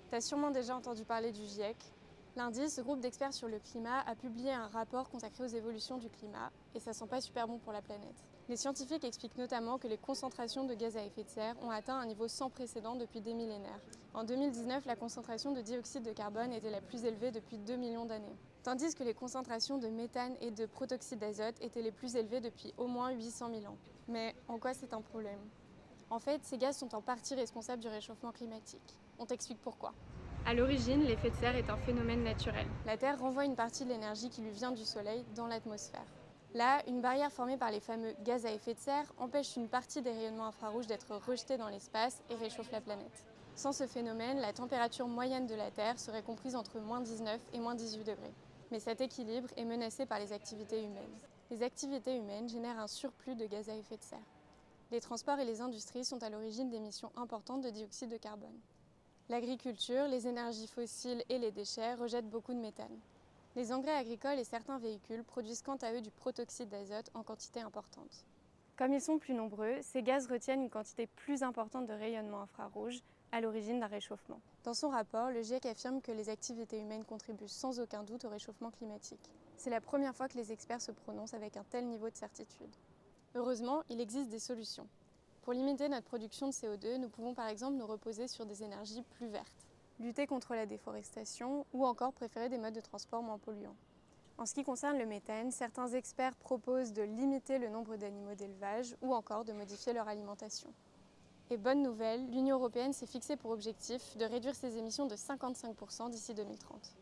T'as sûrement déjà entendu parler du GIEC. Lundi, ce groupe d'experts sur le climat a publié un rapport consacré aux évolutions du climat, et ça sent pas super bon pour la planète. Les scientifiques expliquent notamment que les concentrations de gaz à effet de serre ont atteint un niveau sans précédent depuis des millénaires. En 2019, la concentration de dioxyde de carbone était la plus élevée depuis 2 millions d'années, tandis que les concentrations de méthane et de protoxyde d'azote étaient les plus élevées depuis au moins 800 000 ans. Mais en quoi c'est un problème ? En fait, ces gaz sont en partie responsables du réchauffement climatique. On t'explique pourquoi. À l'origine, l'effet de serre est un phénomène naturel. La Terre renvoie une partie de l'énergie qui lui vient du Soleil dans l'atmosphère. Là, une barrière formée par les fameux gaz à effet de serre empêche une partie des rayonnements infrarouges d'être rejetés dans l'espace et réchauffe la planète. Sans ce phénomène, la température moyenne de la Terre serait comprise entre -19 et -18 degrés. Mais cet équilibre est menacé par les activités humaines. Les activités humaines génèrent un surplus de gaz à effet de serre. Les transports et les industries sont à l'origine d'émissions importantes de dioxyde de carbone. L'agriculture, les énergies fossiles et les déchets rejettent beaucoup de méthane. Les engrais agricoles et certains véhicules produisent quant à eux du protoxyde d'azote en quantité importante. Comme ils sont plus nombreux, ces gaz retiennent une quantité plus importante de rayonnement infrarouge, à l'origine d'un réchauffement. Dans son rapport, le GIEC affirme que les activités humaines contribuent sans aucun doute au réchauffement climatique. C'est la première fois que les experts se prononcent avec un tel niveau de certitude. Heureusement, il existe des solutions. Pour limiter notre production de CO2, nous pouvons par exemple nous reposer sur des énergies plus vertes, lutter contre la déforestation ou encore préférer des modes de transport moins polluants. En ce qui concerne le méthane, certains experts proposent de limiter le nombre d'animaux d'élevage ou encore de modifier leur alimentation. Et bonne nouvelle, l'Union européenne s'est fixée pour objectif de réduire ses émissions de 55% d'ici 2030.